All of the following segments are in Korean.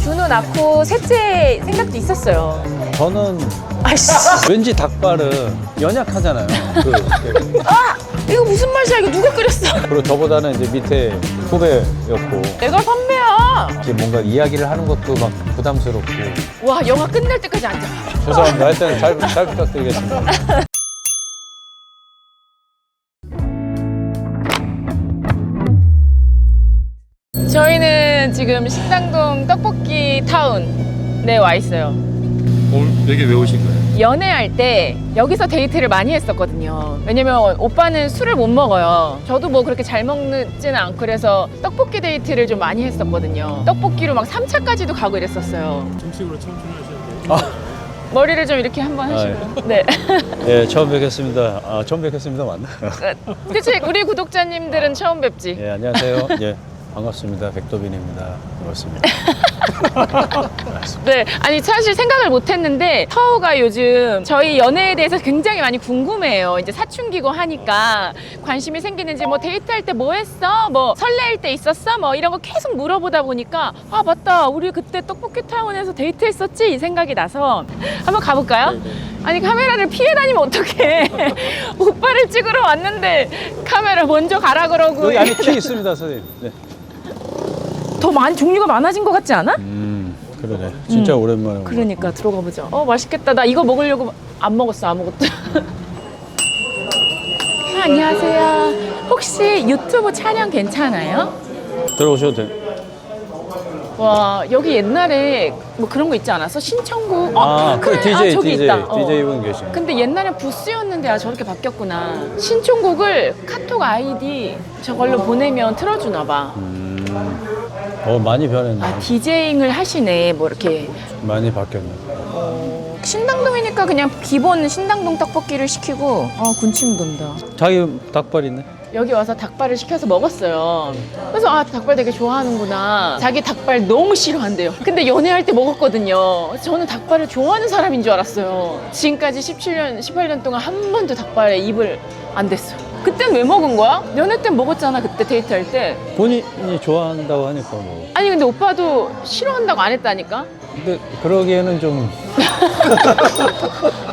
준호 낳고 셋째 생각도 있었어요. 저는 아이씨. 왠지 닭발은 연약하잖아요. 아! 이거 무슨 맛이야? 이거 누가 끓였어? 그리고 저보다는 이제 밑에 후배였고 내가 선배야. 이제 뭔가 이야기를 하는 것도 막 부담스럽고. 와, 영화 끝날 때까지 앉아. 죄송합니다. 하여튼 잘 부탁드리겠습니다. 저희는 지금 신당동 떡볶이 타운에 와 있어요. 여기 왜 오신 거예요? 연애할 때 여기서 데이트를 많이 했었거든요. 왜냐면 오빠는 술을 못 먹어요. 저도 뭐 그렇게 잘 먹지는 않고 그래서 떡볶이 데이트를 좀 많이 했었거든요. 떡볶이로 막 3차까지도 가고 이랬었어요. 점식으로 처음 출연하셨는데 머리를 좀 이렇게 한번 하시고요. 네. 예, 처음 뵙겠습니다. 처음 뵙겠습니다. 맞나? 그치, 우리 구독자님들은 처음 뵙지. 예, 안녕하세요. 예, 반갑습니다. 백도빈입니다. 반갑습니다. 네, 아니 사실 생각을 못했는데 터우가 요즘 저희 연애에 대해서 굉장히 많이 궁금해요. 이제 사춘기고 하니까 관심이 생기는지 뭐 데이트할 때 뭐 했어? 뭐 설레일 때 있었어? 뭐 이런 거 계속 물어보다 보니까 아 맞다, 우리 그때 떡볶이 타운에서 데이트했었지? 이 생각이 나서 한번 가볼까요? 아니 카메라를 피해 다니면 어떡해. 오빠를 찍으러 왔는데 카메라 먼저 가라 그러고. 여기 안에 키 있습니다, 선생님. 네. 더 많이 종류가 많아진 것 같지 않아? 그러네. 진짜 오랜만에. 그러니까 들어가 보자. 맛있겠다. 나 이거 먹으려고 안 먹었어, 아무것도. 안녕하세요. 혹시 유튜브 촬영 괜찮아요? 들어오셔도 돼요. 와, 여기 옛날에 뭐 그런 거 있지 않았어? 신청곡. 그 DJ, 저기 DJ, 있다. DJ 분 계시네. 근데 옛날엔 부스였는데 저렇게 바뀌었구나. 신청곡을 카톡 아이디 저걸로 보내면 틀어주나 봐. 많이 변했네. 디제잉을 하시네. 뭐 이렇게. 많이 바뀌었네. 신당동이니까 그냥 기본 신당동 떡볶이를 시키고 군침 돈다. 자기 닭발 있네. 여기 와서 닭발을 시켜서 먹었어요. 그래서 닭발 되게 좋아하는구나. 자기 닭발 너무 싫어한대요. 근데 연애할 때 먹었거든요. 저는 닭발을 좋아하는 사람인 줄 알았어요. 지금까지 17년, 18년 동안 한 번도 닭발에 입을 안 댔어요. 그땐 왜 먹은 거야? 연애 때 먹었잖아, 그때 데이트할 때. 본인이 좋아한다고 하니까 뭐. 아니 근데 오빠도 싫어한다고 안 했다니까? 근데 그러기에는 좀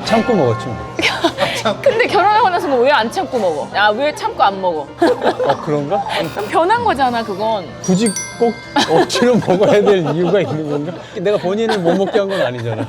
참고 먹었지 뭐. 근데 결혼하고 나서는 왜 안 참고 먹어? 왜 참고 안 먹어? 그런가? 변한 거잖아, 그건. 굳이 꼭 억지로 먹어야 될 이유가 있는 건가? 내가 본인을 못 먹게 한 건 아니잖아.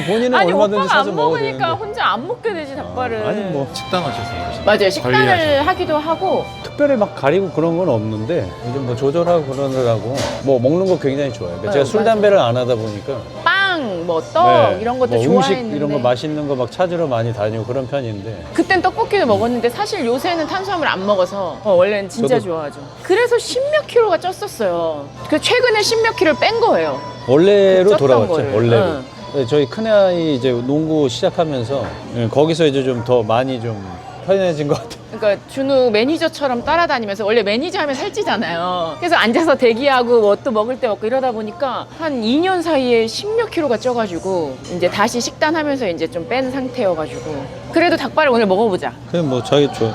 본인은 아니 얼마든지 오빠가 사서 안 먹어도 먹으니까 되는데. 혼자 안 먹게 되지, 닭발을. 아니 뭐 식당 하셨어요? 맞아요. 식단을 관리하셔. 하기도 하고. 특별히 막 가리고 그런 건 없는데 요즘 뭐 조절하고 그러느라고 뭐 먹는 거 굉장히 좋아해요. 그러니까 제가 술 맞아. 담배를 안 하다 보니까 빵, 뭐 떡 네, 이런 것도 뭐 좋아했는데. 음식 이런 거 맛있는 거 막 찾으러 많이 다니고 그런 편인데 그땐 떡볶이도 먹었는데 사실 요새는 탄수화물 안 먹어서 원래는 진짜 저도- 좋아하죠. 그래서 10몇 킬로가 쪘었어요. 그 최근에 10몇 킬로를 뺀 거예요. 원래로 쪘던 돌아왔죠. 거를. 원래로. 응. 네, 저희 큰아이 이제 농구 시작하면서 거기서 이제 좀 더 많이 좀 편해진 것 같아요. 그러니까 준우 매니저처럼 따라다니면서 원래 매니저 하면 살찌잖아요. 그래서 앉아서 대기하고 뭐 또 먹을 때 먹고 이러다 보니까 한 2년 사이에 10몇 킬로가 쪄가지고 이제 다시 식단하면서 이제 좀 뺀 상태여가지고 그래도 닭발을 오늘 먹어보자. 그냥 뭐 자기 좋아.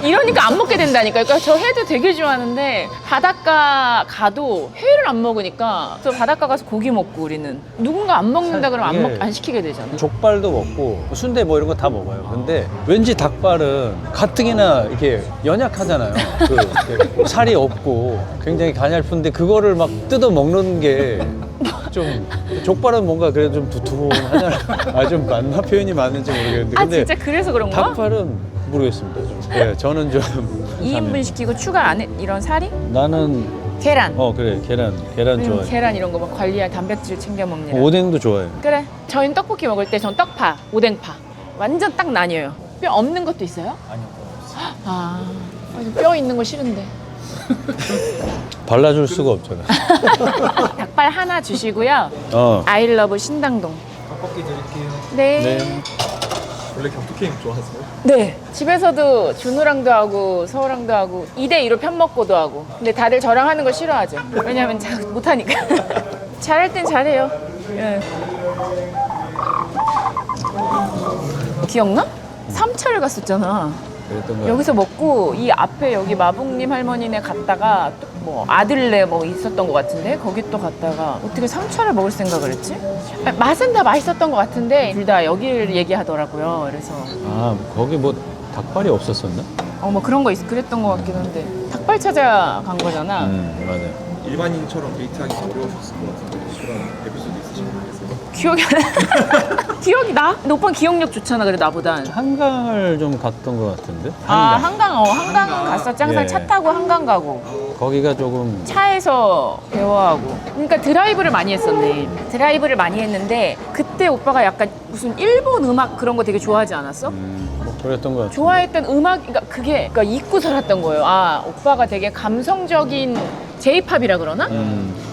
이러니까 안 먹게 된다니까요. 그러니까 저 회도 되게 좋아하는데 바닷가 가도 회를 안 먹으니까 저 바닷가 가서 고기 먹고 우리는 누군가 안 먹는다 그러면 이게 안 시키게 되잖아. 족발도 먹고 순대 뭐 이런 거 다 먹어요. 근데 왠지 닭발은 가뜩이나 이렇게 연약하잖아요. 이렇게 살이 없고 굉장히 가냘픈데 그거를 막 뜯어 먹는 게 좀 족발은 뭔가 그래도 좀 두툼하잖아요. 좀 맞나 표현이 맞는지 모르겠는데 근데 진짜 그래서 그런 거야? 닭발은 모르겠습니다. 좀. 네, 저는 좀 2인분 시키고 추가 안 해? 이런 사리? 나는 계란. 그래 계란 좋아해. 계란 이런 거 막 관리할 단백질 챙겨 먹는. 오뎅도 좋아해. 그래. 저희는 떡볶이 먹을 때 전 떡파, 오뎅파. 완전 딱 나뉘어요. 뼈 없는 것도 있어요? 아니요. 뼈 있는 거 싫은데. 발라줄 수가 없잖아. 닭발 하나 주시고요. 아이러브 신당동. 떡볶이 드릴게요. 네. 네. 원래 격투게임 좋아하세요? 네. 집에서도 준우랑도 하고 서우랑도 하고 2대2로 편 먹고도 하고. 근데 다들 저랑 하는 거 싫어하죠. 왜냐면 잘 못하니까. 잘할 땐 잘해요. 예. 기억나? 3차를 갔었잖아. 그랬던 거야. 여기서 먹고 이 앞에 여기 마북님 할머니네 갔다가 또 뭐 아들네 뭐 있었던 것 같은데 거기 또 갔다가 어떻게 상차를 먹을 생각을 했지? 맛은 다 맛있었던 것 같은데 둘 다 여기를 얘기하더라고요. 그래서 아, 거기 뭐 닭발이 없었었나? 뭐 그런 거 그랬던 것 같긴 한데 닭발 찾아간 거잖아. 맞아요. 일반인처럼 데이트하기 어려우셨을 것 같은데 그런 에피소드 있으신가요? 기억이 안 나. 기억이 나? 근데 오빠는 기억력 좋잖아. 그래 나보단. 한강을 좀 갔던 것 같은데? 한강 갔었지. 항상 예. 차 타고 한강 가고 거기가 조금 차에서 대화하고. 그러니까 드라이브를 많이 했었네. 드라이브를 많이 했는데 그때 오빠가 약간 무슨 일본 음악 그런 거 되게 좋아하지 않았어? 뭐 그랬던 것 같아요. 좋아했던 음악, 그러니까 잊고 살았던 거예요. 아, 오빠가 되게 감성적인 J-팝이라 그러나?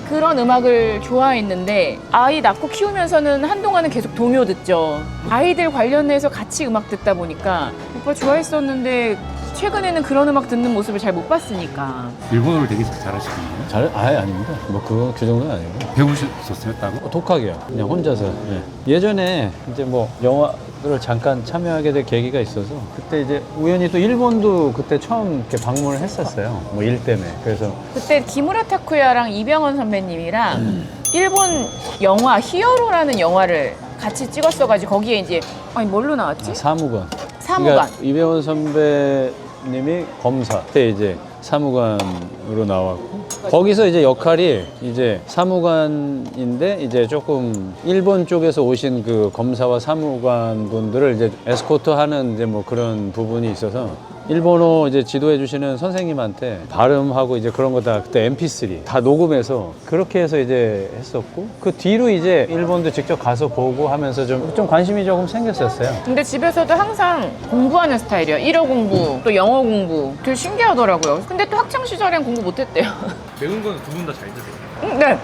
그런 음악을 좋아했는데 아이 낳고 키우면서는 한동안은 계속 동요 듣죠. 아이들 관련해서 같이 음악 듣다 보니까 오빠 좋아했었는데 최근에는 그런 음악 듣는 모습을 잘 못 봤으니까. 일본어를 되게 잘하시거든요. 아예 아닙니다. 뭐 그 정도는 아니고. 배우셨었어요, 따로? 독학이요. 그냥 혼자서. 예. 예전에 이제 뭐 영화를 잠깐 참여하게 될 계기가 있어서 그때 이제 우연히 또 일본도 그때 처음 이렇게 방문을 했었어요. 뭐 일 때문에. 그래서 그때 기무라 타쿠야랑 이병헌 선배님이랑 일본 영화 히어로라는 영화를 같이 찍었어가지고 거기에 이제 아니 뭘로 나왔지? 사무관. 사무관. 그러니까 이병헌 선배님이 검사. 그때 이제 사무관으로 나왔고 거기서 이제 역할이 이제 사무관인데 이제 조금 일본 쪽에서 오신 그 검사와 사무관 분들을 이제 에스코트하는 이제 뭐 그런 부분이 있어서 일본어 이제 지도해 주시는 선생님한테 발음하고 이제 그런 거 다 그때 MP3 다 녹음해서 그렇게 해서 이제 했었고 그 뒤로 이제 일본도 직접 가서 보고 하면서 좀 관심이 조금 생겼었어요. 근데 집에서도 항상 공부하는 스타일이에요. 일어 공부, 또 영어 공부. 되게 신기하더라고요. 근데 또 학창 시절엔 공부 못했대요. 매운 거는 두 분 다 잘 드세요? 네.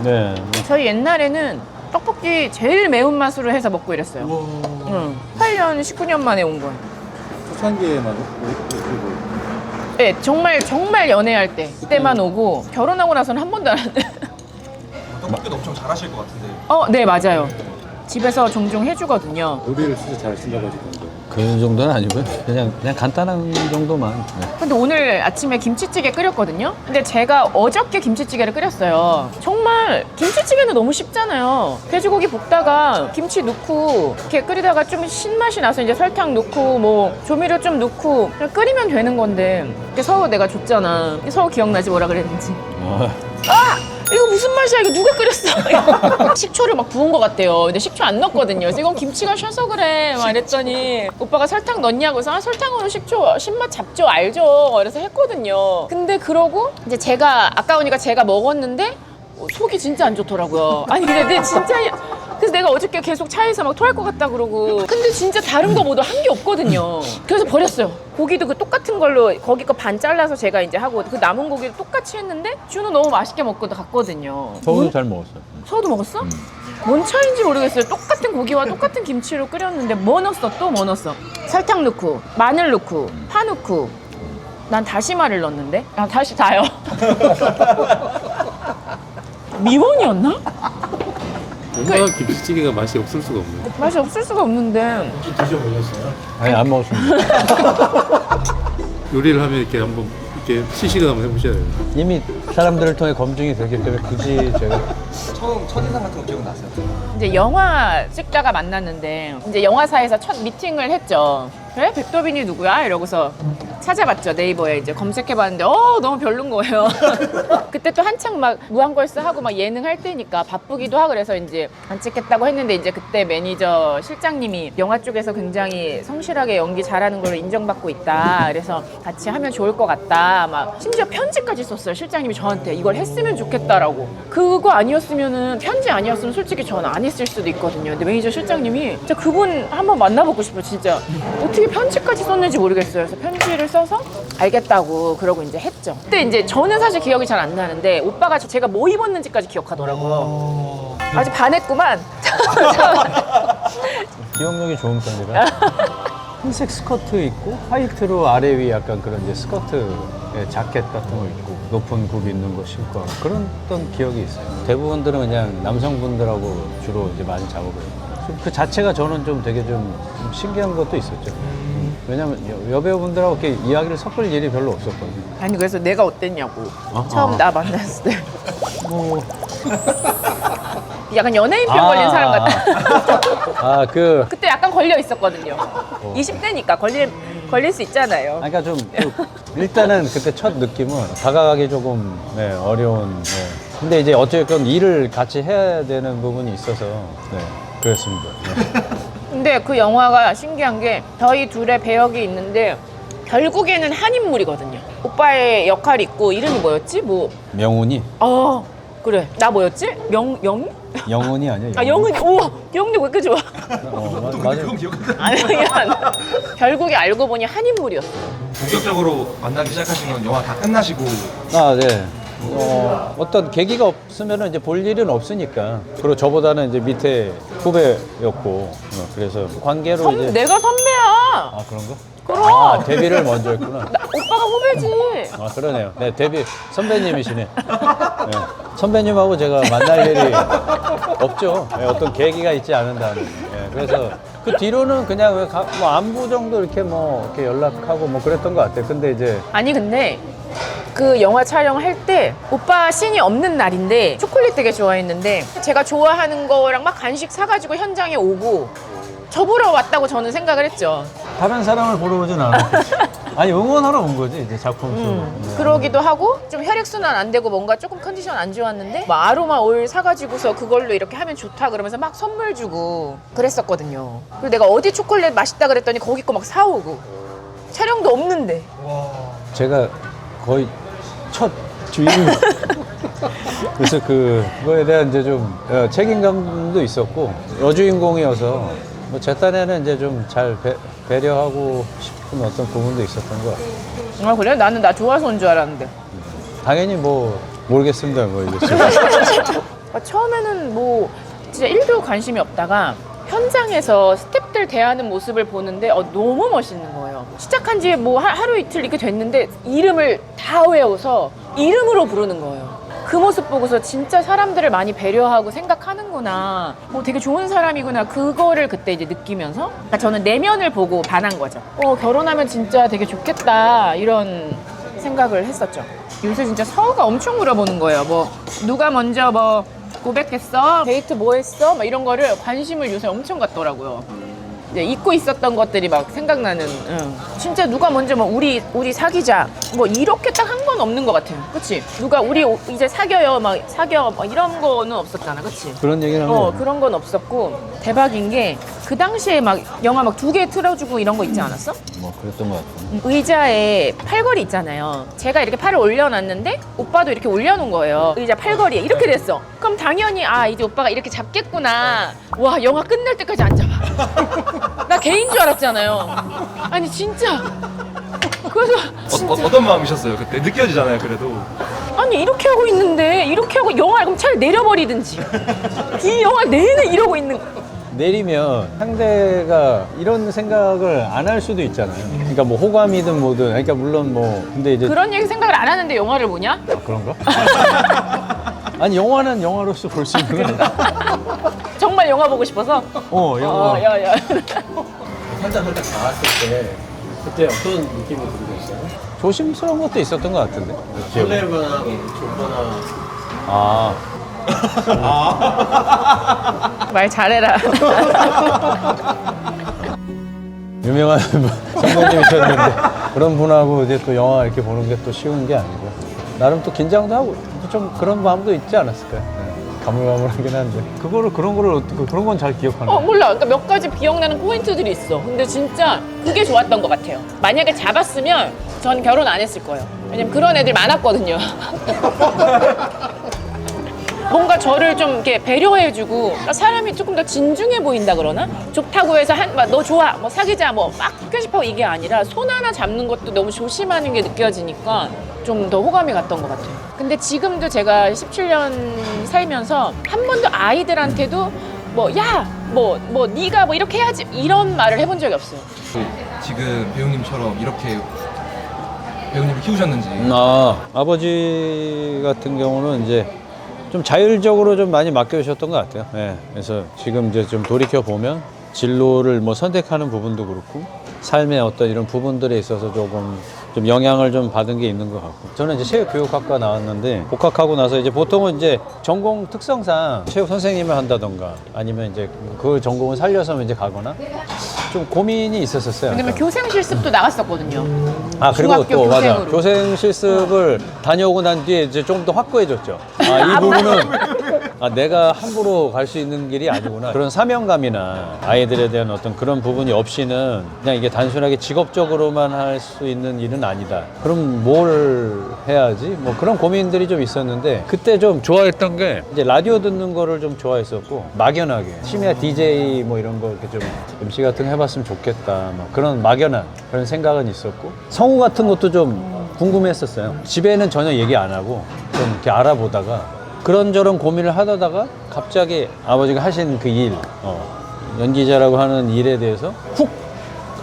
네. 저희 옛날에는 떡볶이 제일 매운맛으로 해서 먹고 이랬어요. 응. 8년, 19년 만에 온 거예요. 초창기에만 네, 정말 연애할 때만 오고 결혼하고 나서는 한 번도 안 왔는데. 떡볶이도 엄청 잘하실 것 같은데 네, 맞아요. 집에서 종종 해주거든요. 요리를 진짜 잘하신다고 하시던데. 그 정도는 아니고요. 그냥 간단한 정도만. 네. 근데 오늘 아침에 김치찌개 끓였거든요. 근데 제가 어저께 김치찌개를 끓였어요. 정말 김치찌개는 너무 쉽잖아요. 돼지고기 볶다가 김치 넣고 이렇게 끓이다가 좀 신맛이 나서 이제 설탕 넣고 뭐 조미료 좀 넣고 그냥 끓이면 되는 건데 이렇게 서우 내가 줬잖아. 서우 기억나지 뭐라 그랬는지. 이거 무슨 맛이야? 이거 누가 끓였어? 식초를 막 부은 것 같대요. 근데 식초 안 넣었거든요. 그래서 이건 김치가 쉬어서 그래. 막 이랬더니 오빠가 설탕 넣냐고서 설탕으로 식초 신맛 잡죠. 알죠. 그래서 했거든요. 근데 그러고 이제 제가 아까우니까 제가 먹었는데 속이 진짜 안 좋더라고요. 아니 근데 진짜 그래서 내가 어저께 계속 차에서 막 토할 것 같다 그러고 근데 진짜 다른 거 모두 한 게 없거든요. 그래서 버렸어요. 고기도 그 똑같은 걸로 거기 거 반 잘라서 제가 이제 하고 그 남은 고기도 똑같이 했는데 준우 너무 맛있게 먹고 갔거든요. 서울도 잘 먹었어요. 서우도 먹었어? 뭔 차이인지 모르겠어요. 똑같은 고기와 똑같은 김치로 끓였는데 뭐 넣었어? 또 뭐 넣었어? 설탕 넣고 마늘 넣고 파 넣고 난 다시마를 넣었는데 다시 다요. 미원이었나? 뭔가 김치찌개가 맛이 없을 수가 없네요. 맛이 없을 수가 없는데 드셔보셨어요? 아니 안 먹었습니다. 요리를 하면 이렇게 한번 이렇게 시식을 한번 해보셔야 돼요. 이미 사람들을 통해 검증이 되기 때문에 굳이 제가 처음 첫인상 같은 거 기억나세요? 이제 영화 찍다가 만났는데 이제 영화사에서 첫 미팅을 했죠. 그래? 백도빈이 누구야? 이러고서 찾아봤죠. 네이버에 이제 검색해봤는데 너무 별론 거예요. 그때 또 한창 막 무한걸스 하고 막 예능 할 때니까 바쁘기도 하고 그래서 이제 안 찍겠다고 했는데 이제 그때 매니저 실장님이 영화 쪽에서 굉장히 성실하게 연기 잘하는 걸로 인정받고 있다. 그래서 같이 하면 좋을 것 같다. 막 심지어 편지까지 썼어요. 실장님이 저한테 이걸 했으면 좋겠다라고. 그거 아니었으면은 편지 아니었으면 솔직히 저는 안 했을 수도 있거든요. 근데 매니저 실장님이 진짜 그분 한번 만나보고 싶어요. 진짜 어떻게 편지까지 썼는지 모르겠어요. 그래서 편지를 써서 알겠다고 그러고 이제 했죠. 그때 이제 저는 사실 기억이 잘 안 나는데 오빠가 제가 뭐 입었는지까지 기억하더라고요. 아직 반했구만. 기억력이 좋은 편이라 흰색 스커트 입고 화이트로 아래 위 약간 그런 이제 스커트 자켓 같은 거 입고 높은 굽 있는 거 신고 하고 그런 어떤 기억이 있어요. 대부분들은 그냥 남성분들하고 주로 이제 많이 작업을 해요. 그 자체가 저는 좀 되게 좀 신기한 것도 있었죠. 왜냐면 여배우분들하고 이렇게 이야기를 섞을 일이 별로 없었거든요. 아니 그래서 내가 어땠냐고. 처음 나 만났을 때. 뭐 약간 연예인병 걸린 사람 같아. 그때 약간 걸려 있었거든요. 20대니까 걸릴 수 있잖아요. 그러니까 좀 일단은 그때 첫 느낌은 다가가기 조금 네, 어려운. 네. 근데 이제 어쨌든 일을 같이 해야 되는 부분이 있어서 네, 그랬습니다. 네. 근데 그 영화가 신기한 게 저희 둘의 배역이 있는데 결국에는 한 인물이거든요. 오빠의 역할이 있고 이름이 뭐였지? 명훈이 그래. 나 뭐였지? 영희? 영훈이 아니야. 아 영은이. 우와 영희 왜 이렇게 좋아? 맞아. 아니야. 결국에 알고 보니 한 인물이었어. 본격적으로 만나기 시작하신 건 영화 다 끝나시고 네. 어떤 계기가 없으면 이제 볼 일은 없으니까. 그리고 저보다는 이제 밑에 후배였고, 그래서 관계로 이제. 내가 선배야. 아, 그런가? 그럼. 데뷔를 먼저 했구나. 오빠가 후배지. 그러네요. 네, 데뷔 선배님이시네. 네. 선배님하고 제가 만날 일이 없죠. 네, 어떤 계기가 있지 않은다는. 네, 그래서 그 뒤로는 그냥 뭐 안부 정도 이렇게 이렇게 연락하고 뭐 그랬던 것 같아요. 근데 이제. 아니 근데 그 영화 촬영할 때 오빠 씬이 없는 날인데 초콜릿 되게 좋아했는데 제가 좋아하는 거랑 막 간식 사가지고 현장에 오고 저 보러 왔다고 저는 생각을 했죠. 다른 사람을 보러 오진 않았겠지. 아니 응원하러 온 거지 이제 작품 속. 네. 그러기도 하고 좀 혈액순환 안 되고 뭔가 조금 컨디션 안 좋았는데 막 아로마 오일 사가지고서 그걸로 이렇게 하면 좋다 그러면서 막 선물 주고 그랬었거든요. 그리고 내가 어디 초콜릿 맛있다 그랬더니 거기 거 막 사오고 촬영도 없는데. 제가 거의 첫 주인공. 그래서 그거에 대한 이제 좀 책임감도 있었고 여주인공이어서 뭐 제 딴에는 이제 좀 잘 배려하고 싶은 어떤 부분도 있었던 것 같아요. 아 그래? 나는 나 좋아서 온 줄 알았는데. 당연히 뭐 모르겠습니다. 뭐 이제 처음에는 뭐 진짜 1도 관심이 없다가 현장에서 스태프들 대하는 모습을 보는데 너무 멋있는 거예요. 시작한 지 뭐 하루 이틀 이렇게 됐는데 이름을 다 외워서 이름으로 부르는 거예요. 그 모습 보고서 진짜 사람들을 많이 배려하고 생각하는구나. 되게 좋은 사람이구나. 그거를 그때 이제 느끼면서 그러니까 저는 내면을 보고 반한 거죠. 결혼하면 진짜 되게 좋겠다. 이런 생각을 했었죠. 요새 진짜 서우가 엄청 물어보는 거예요. 누가 먼저 고백했어? 데이트 뭐 했어? 막 이런 거를 관심을 요새 엄청 갖더라고요. 이제 잊고 있었던 것들이 막 생각나는. 진짜 누가 먼저 우리 사귀자 이렇게 딱 한 건 없는 것 같아요. 그치? 누가 우리 이제 사귀어요 사겨 이런 거는 없었잖아. 그치? 그런 얘기를 하는 거. 그런 건 없었고 대박인 게 그 당시에 막 영화 2개 틀어주고 이런 거 있지 않았어? 뭐 그랬던 것 같아요. 의자에 팔걸이 있잖아요. 제가 이렇게 팔을 올려놨는데 오빠도 이렇게 올려놓은 거예요. 의자 팔걸이에 이렇게 됐어. 그럼 당연히 이제 오빠가 이렇게 잡겠구나. 와 영화 끝날 때까지 안 잡아. 나 개인 줄 알았잖아요. 아니 진짜. 그래서 진짜. 어떤 마음이셨어요 그때? 느껴지잖아요 그래도. 아니 이렇게 하고 있는데 이렇게 하고 영화 그럼 차라리 내려버리든지. 이 영화 내내 이러고 있는 거. 내리면 상대가 이런 생각을 안 할 수도 있잖아요. 그러니까 뭐 호감이든 뭐든. 그러니까 물론 근데 이제 그런 얘기 생각을 안 하는데 영화를 보냐? 그런가? 아니 영화는 영화로서 볼 수 있는 거야. 정말 영화 보고 싶어서? 영화. 야야. 한잔 나왔을 때 그때 어떤 느낌이 들으셨어요? 조심스러운 것도 있었던 것 같은데. 설레거나 좋거나. 말 잘해라. 유명한 선배님이셨는데 그런 분하고 이제 또 영화 이렇게 보는 게 또 쉬운 게 아니고 나름 또 긴장도 하고 좀 그런 마음도 있지 않았을까요? 네. 가물가물하긴 한데 그런 거를 어떻게 그런 건 잘 기억하나요? 몰라. 그러니까 몇 가지 기억나는 포인트들이 있어. 근데 진짜 그게 좋았던 것 같아요. 만약에 잡았으면 전 결혼 안 했을 거예요. 왜냐면 그런 애들 많았거든요. 뭔가 저를 좀 이렇게 배려해주고 사람이 조금 더 진중해 보인다 그러나? 좋다고 해서 너 좋아, 사귀자, 막 스킨십하고 이게 아니라 손 하나 잡는 것도 너무 조심하는 게 느껴지니까 좀 더 호감이 갔던 것 같아요. 근데 지금도 제가 17년 살면서 한 번도 아이들한테도 네가 이렇게 해야지 이런 말을 해본 적이 없어요. 지금 배우님처럼 이렇게 배우님을 키우셨는지. 아버지 같은 경우는 이제 좀 자율적으로 좀 많이 맡겨주셨던 것 같아요. 네. 그래서 지금 이제 좀 돌이켜 보면 진로를 선택하는 부분도 그렇고 삶의 어떤 이런 부분들에 있어서 조금 좀 영향을 좀 받은 게 있는 것 같고. 저는 이제 체육교육학과 나왔는데 복학하고 나서 이제 보통은 이제 전공 특성상 체육 선생님을 한다던가 아니면 이제 그 전공을 살려서 이제 가거나 좀 고민이 있었어요. 왜냐면 교생 실습도 나갔었거든요. 아, 그리고 중학교 또 맞아. 교생으로. 교생 실습을 다녀오고 난 뒤에 이제 좀 더 확고해졌죠. 아, 이 부분은 내가 함부로 갈 수 있는 길이 아니구나. 그런 사명감이나 아이들에 대한 어떤 그런 부분이 없이는 그냥 이게 단순하게 직업적으로만 할 수 있는 일은 아니다. 그럼 뭘 해야지? 뭐 그런 고민들이 좀 있었는데 그때 좀 좋아했던 게 이제 라디오 듣는 거를 좀 좋아했었고 막연하게 심야 DJ 뭐 이런 거 이렇게 좀 MC 같은 거 해봤으면 좋겠다. 뭐 그런 막연한 그런 생각은 있었고 성우 같은 것도 좀 궁금했었어요. 집에는 전혀 얘기 안 하고 좀 이렇게 알아보다가 그런저런 고민을 하다가 갑자기 아버지가 하신 그 일, 연기자라고 하는 일에 대해서 훅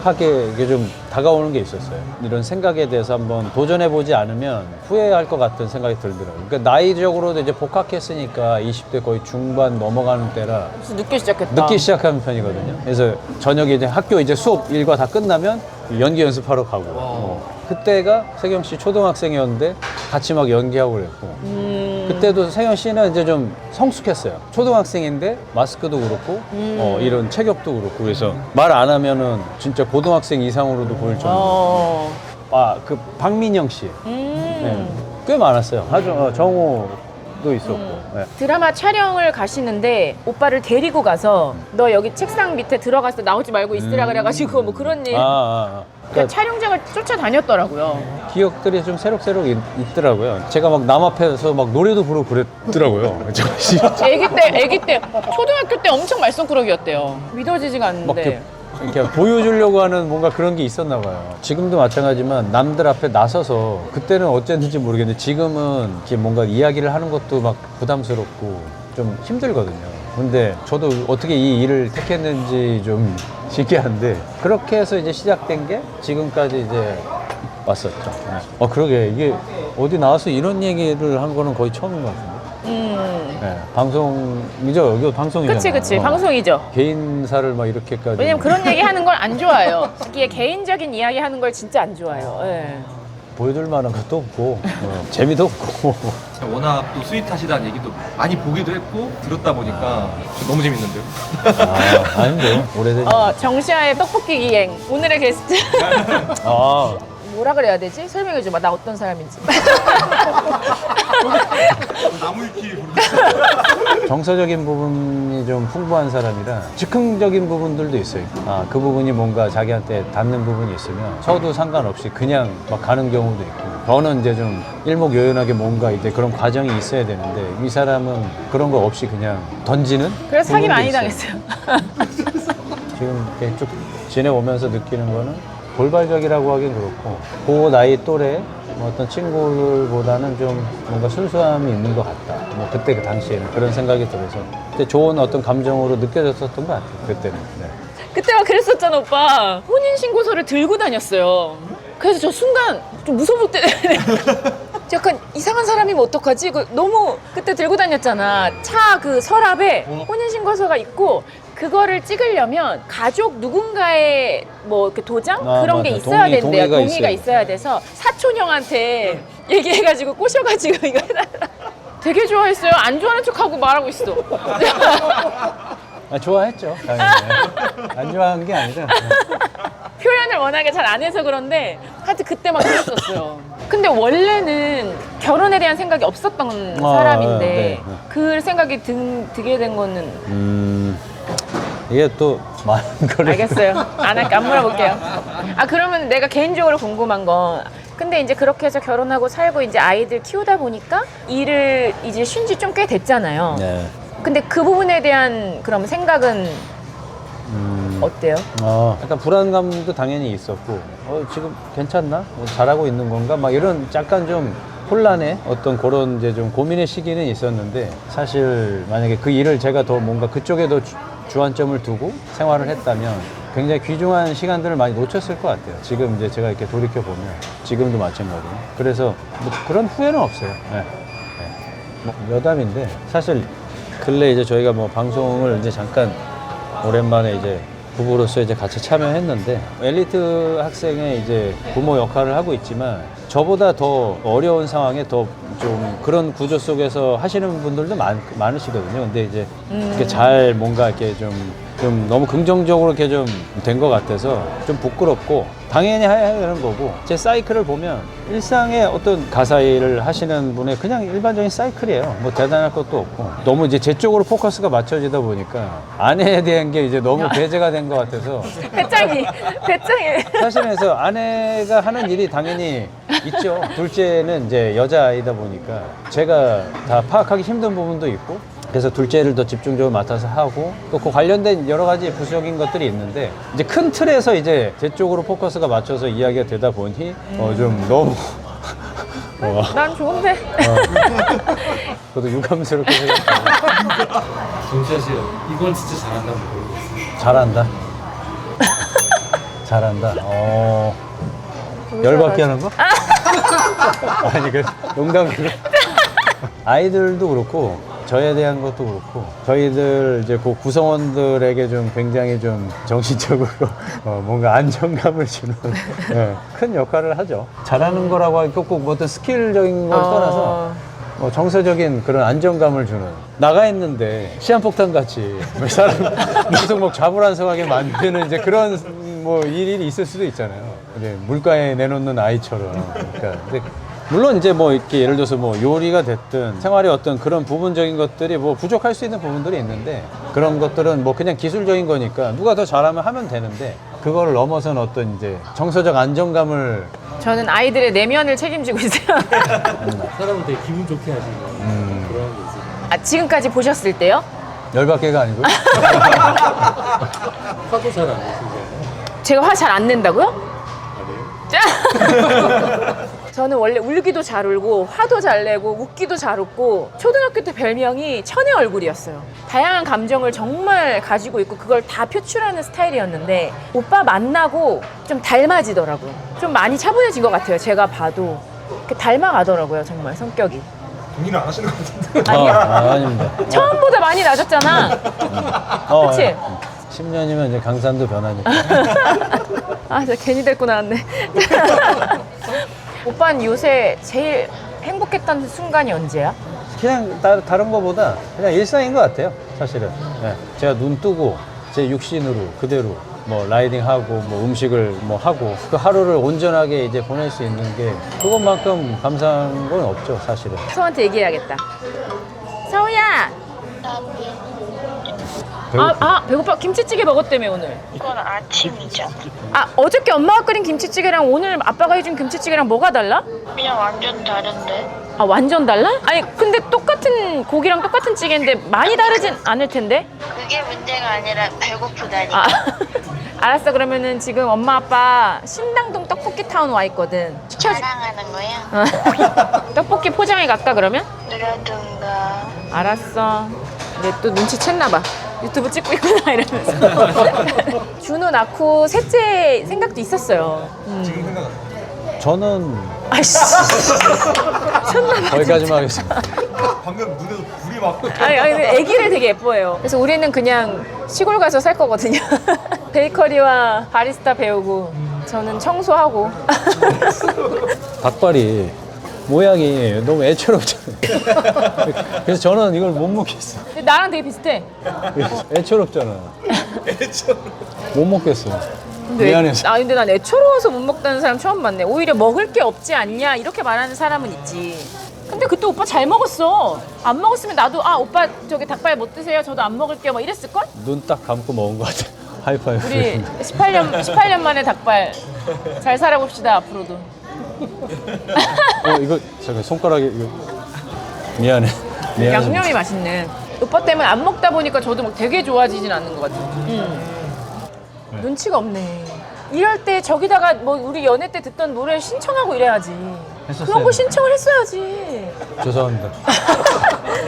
하게 이게 좀 다가오는 게 있었어요. 이런 생각에 대해서 한번 도전해보지 않으면 후회할 것 같은 생각이 들더라고요. 그러니까 나이적으로도 이제 복학했으니까 20대 거의 중반 넘어가는 때라 그래서 늦게 시작했다. 늦게 시작하는 편이거든요. 그래서 저녁에 이제 학교 이제 수업 일과 다 끝나면 연기 연습하러 가고. 그때가 세경 씨 초등학생이었는데 같이 막 연기하고 그랬고. 그때도 세경 씨는 이제 좀 성숙했어요. 초등학생인데 마스크도 그렇고 이런 체격도 그렇고 그래서 말 안 하면은 진짜 고등학생 이상으로도 보일 정도로. 그 박민영 씨. 네, 꽤 많았어요. 아주 정호도 있었고. 네. 드라마 촬영을 가시는데 오빠를 데리고 가서 너 여기 책상 밑에 들어가서 나오지 말고 있으라 그래가지고 뭐 그런 일. 그러니까 그러니까 촬영장을 쫓아다녔더라고요. 기억들이 좀 새록새록 있더라고요. 제가 막 남 앞에서 막 노래도 부르고 그랬더라고요. 애기 때 초등학교 때 엄청 말썽꾸러기였대요. 믿어지지가 막 않는데. 이렇게 보여주려고 하는 뭔가 그런 게 있었나 봐요. 지금도 마찬가지지만 남들 앞에 나서서 그때는 어쨌는지 모르겠는데 지금은 이렇게 뭔가 이야기를 하는 것도 막 부담스럽고 좀 힘들거든요. 근데 저도 어떻게 이 일을 택했는지 좀 신기한데 그렇게 해서 이제 시작된 게 지금까지 이제 왔었죠. 그러게 이게 어디 나와서 이런 얘기를 한 거는 거의 처음인 것 같은데. 네, 방송이죠. 여기 방송이잖아요. 그치. 방송이죠. 개인사를 막 이렇게까지. 왜냐면 그런 얘기 하는 걸 안 좋아해요. 자기의 개인적인 이야기 하는 걸 진짜 안 좋아해요. 예. 보여줄 만한 것도 없고 재미도 없고. 워낙 또 스윗하시다는 얘기도 많이 보기도 했고 들었다 보니까 너무 재밌는데요. 아닌데 오래된. 정시아의 떡볶이 기행. 오늘의 게스트. 아, 뭐라 그래야 되지? 설명해줘봐. 나 어떤 사람인지. 나무위키 정서적인 부분이 좀 풍부한 사람이라 즉흥적인 부분들도 있어요. 그 부분이 뭔가 자기한테 닿는 부분이 있으면 서도 상관없이 그냥 막 가는 경우도 있고. 저는 이제 좀 일목요연하게 뭔가 이제 그런 과정이 있어야 되는데 이 사람은 그런 거 없이 그냥 던지는. 그래서 사기 부분도 많이 있어요. 당했어요. 지금 이렇게 쭉 지내오면서 느끼는 거는 돌발적이라고 하긴 그렇고 그 나이 또래 어떤 친구들보다는 좀 뭔가 순수함이 있는 것 같다. 뭐 그때 그 당시에는 그런 생각이 들어서 그때 좋은 어떤 감정으로 느껴졌었던 것 같아요. 그때는. 네. 그때 막 그랬었잖아, 오빠. 혼인신고서를 들고 다녔어요. 그래서 저 순간 좀 무서울 때 약간 이상한 사람이면 어떡하지? 너무 그때 들고 다녔잖아. 차 그 서랍에 혼인신고서가 있고 그거를 찍으려면 가족 누군가의 뭐 이렇게 도장 그런 게 맞아. 있어야 된대요. 동의가 동의가 있어야 돼서 사촌 형한테 얘기해가지고 꼬셔가지고 이거 해달라. 되게 좋아했어요. 안 좋아하는 척하고 말하고 있어. 좋아했죠. 당연히. 안 좋아한 게 아니라. 표현을 워낙에 잘 안 해서 그런데 하여튼 그때 막 그랬었어요. 근데 원래는 결혼에 대한 생각이 없었던 사람인데 네. 그 생각이 들게 된 거는 이게 또 많은 거를. 알겠어요. 안 물어볼게요. 그러면 내가 개인적으로 궁금한 건 근데 이제 그렇게 해서 결혼하고 살고 이제 아이들 키우다 보니까 일을 이제 쉰 지 좀 꽤 됐잖아요. 네. 근데 그 부분에 대한 그럼 생각은 어때요? 약간 불안감도 당연히 있었고, 지금 괜찮나? 잘하고 있는 건가? 막 이런 약간 좀 혼란의 어떤 그런 이제 좀 고민의 시기는 있었는데, 사실 만약에 그 일을 제가 더 뭔가 그쪽에 더 주안점을 두고 생활을 했다면 굉장히 귀중한 시간들을 많이 놓쳤을 것 같아요. 지금 이제 제가 이렇게 돌이켜보면, 지금도 마찬가지로. 그래서 뭐 그런 후회는 없어요. 네. 뭐 여담인데, 사실 근래 이제 저희가 뭐 방송을 이제 잠깐 오랜만에 이제 부부로서 이제 같이 참여했는데 엘리트 학생의 이제 부모 역할을 하고 있지만 저보다 더 어려운 상황에 더 좀 그런 구조 속에서 하시는 분들도 많으시거든요. 근데 이제 이렇게 잘 뭔가 이렇게 좀 너무 긍정적으로 이렇게 좀 된 것 같아서 좀 부끄럽고 당연히 해야 되는 거고 제 사이클을 보면 일상의 어떤 가사 일을 하시는 분의 그냥 일반적인 사이클이에요. 뭐 대단할 것도 없고 너무 이제 제 쪽으로 포커스가 맞춰지다 보니까 아내에 대한 게 이제 너무 배제가 된 것 같아서 배짱이. 사실은 그래서 아내가 하는 일이 당연히 있죠. 둘째는 이제 여자아이다 보니까 제가 다 파악하기 힘든 부분도 있고 그래서 둘째를 더 집중적으로 맡아서 하고 또 그 관련된 여러 가지 부수적인 것들이 있는데 이제 큰 틀에서 이제 제 쪽으로 포커스가 맞춰서 이야기가 되다 보니 좀 너무 난 좋은데. 저도 유감스럽게 생각해요. 정수아 씨, 이건 진짜 잘한다고 모르겠어요. 잘한다. 잘한다. 열받게 하는 거? 아니 그 농담이고 아이들도 그렇고 저에 대한 것도 그렇고 저희들 이제 그 구성원들에게 좀 굉장히 좀 정신적으로 뭔가 안정감을 주는 큰 역할을 하죠. 잘하는 거라고 하기 꼭 어떤 스킬적인 걸 떠나서 정서적인 그런 안정감을 주는 나가 있는데 시한폭탄 같이 사람 계속 막 좌불안석하게 만드는 이제 그런 뭐 일이 있을 수도 있잖아요. 이제 물가에 내놓는 아이처럼. 그러니까 근데 물론 이제 뭐 이렇게 예를 들어서 뭐 요리가 됐든 생활의 어떤 그런 부분적인 것들이 뭐 부족할 수 있는 부분들이 있는데 그런 것들은 뭐 그냥 기술적인 거니까 누가 더 잘하면 하면 되는데 그걸 넘어선 어떤 이제 정서적 안정감을 저는 아이들의 내면을 책임지고 있어요. 사람을 되게 기분 좋게 하시는 그런 게 있어요. 아, 지금까지 보셨을 때요? 열받게가 아니고 화도 잘 안 내시잖아요. 제가 화 잘 안 낸다고요? 아, 네? 저는 원래 울기도 잘 울고 화도 잘 내고 웃기도 잘 웃고 초등학교 때 별명이 천의 얼굴이었어요. 다양한 감정을 정말 가지고 있고 그걸 다 표출하는 스타일이었는데 오빠 만나고 좀 닮아지더라고요. 좀 많이 차분해진 것 같아요. 제가 봐도 이렇게 닮아가더라고요. 정말 성격이. 동의는 안 하시는 것 같은데. 아닙니다. 처음보다 많이 나아졌잖아. 그치? 10년이면 이제 강산도 변하니까. 아, 진짜 괜히 데리고 나왔네. 오빠는 요새 제일 행복했던 순간이 언제야? 그냥 다른 거보다 그냥 일상인 것 같아요, 사실은. 네. 제가 눈 뜨고 제 육신으로 그대로 뭐 라이딩하고 뭐 음식을 뭐 하고 그 하루를 온전하게 이제 보낼 수 있는 게 그것만큼 감사한 건 없죠, 사실은. 서우한테 얘기해야겠다. 서우야! 배고파. 김치찌개 먹었다며 오늘. 이건 아침이죠. 아, 어저께 엄마가 끓인 김치찌개랑 오늘 아빠가 해준 김치찌개랑 뭐가 달라? 그냥 완전 다른데. 아, 완전 달라? 아니, 근데 똑같은 고기랑 똑같은 찌개인데 많이 다르진 않을 텐데? 그게 문제가 아니라 배고프다니까. 아, 알았어. 그러면은 지금 엄마 아빠 신당동 떡볶이 타운 와 있거든. 자랑하는 거야? 떡볶이 포장해 갈까 그러면? 그러든가. 알았어. 근데 또 눈치챘나 봐. 유튜브 찍고 있구나 이러면서. 준호 낳고 셋째 생각도 있었어요. 지금 생각하세요? 저는 아이씨. 거기까지만 하겠습니다. 방금 눈에서 불이 막. 아니, 근데 아기를 되게 예뻐해요. 그래서 우리는 그냥 시골 가서 살 거거든요. 베이커리와 바리스타 배우고 저는 청소하고. 닭발이 모양이 너무 애처롭잖아요. 그래서 저는 이걸 못 먹겠어. 근데 나랑 되게 비슷해. 애처롭잖아. 못 먹겠어. 근데 미안해서. 근데 난 애처로워서 못 먹다는 사람 처음 봤네. 오히려 먹을 게 없지 않냐 이렇게 말하는 사람은 있지. 근데 그때 오빠 잘 먹었어. 안 먹었으면 나도 오빠 저기 닭발 못 드세요. 저도 안 먹을게요. 막 이랬을걸? 눈 딱 감고 먹은 것 같아. 하이파이브. 우리 18년 만에 닭발 잘 살아봅시다 앞으로도. 이거 잠깐 손가락에 이거 미안해. 양념이 맛있네. 오빠 때문에 안 먹다 보니까 저도 막 되게 좋아지진 않는 것 같아. 눈치가 없네. 이럴 때 저기다가 뭐 우리 연애 때 듣던 노래 신청하고 이래야지. 했었어요. 그런 거 신청을 했어야지. 죄송합니다.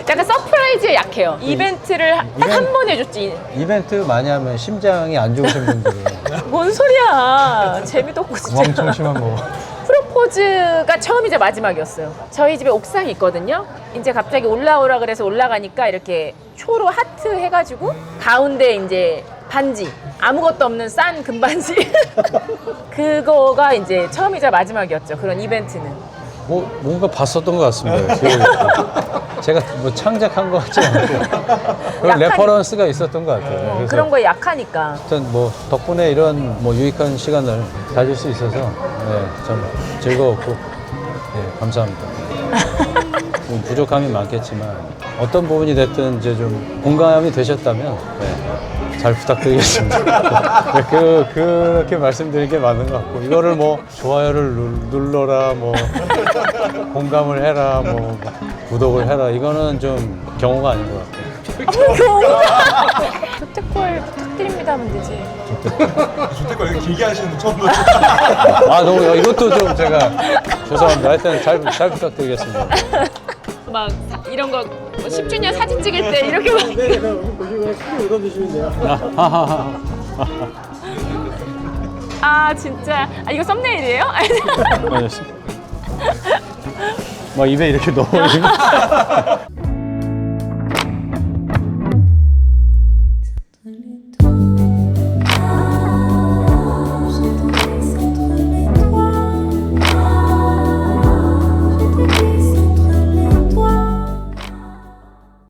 약간 서프라이즈에 약해요. 이벤트를 딱 한 번 해줬지. 이벤트 많이 하면 심장이 안 좋으신 분들은 뭔 소리야. 재미도 없고 진짜. 구황청심한 거. 프로포즈가 처음이자 마지막이었어요. 저희 집에 옥상이 있거든요. 이제 갑자기 올라오라 그래서 올라가니까 이렇게 초로 하트 해가지고 가운데 이제 반지 아무것도 없는 싼 금반지. 그거가 이제 처음이자 마지막이었죠. 그런 이벤트는. 뭐 뭔가 봤었던 것 같습니다. 제가 뭐 창작한 것 같지 않고 그런 레퍼런스가 있었던 것 같아요. 그래서 그런 거에 약하니까. 하여튼 뭐 덕분에 이런 뭐 유익한 시간을 가질 수 있어서 참 즐거웠고 감사합니다. 뭐 부족함이 많겠지만 어떤 부분이 됐든 이제 좀 공감이 되셨다면 잘 부탁드리겠습니다. 그렇게 말씀드린 게 맞는 것 같고 이거를 뭐 좋아요를 눌러라 뭐 공감을 해라 뭐 구독을 해라 이거는 좀 경우가 아닌 것 같아요. 조태콜 부탁드립니다 하면 되지. 조태걸 이렇게 얘기하시는 분 처음 봤어요. 아 너무 이것도 좀 제가 죄송합니다. 하여튼 잘 부탁드리겠습니다. 막 이런 거 10주년 사진 찍을 때 이렇게 막. 아 진짜. 아 이거 썸네일이에요? 막 입에 이렇게 넣어버리고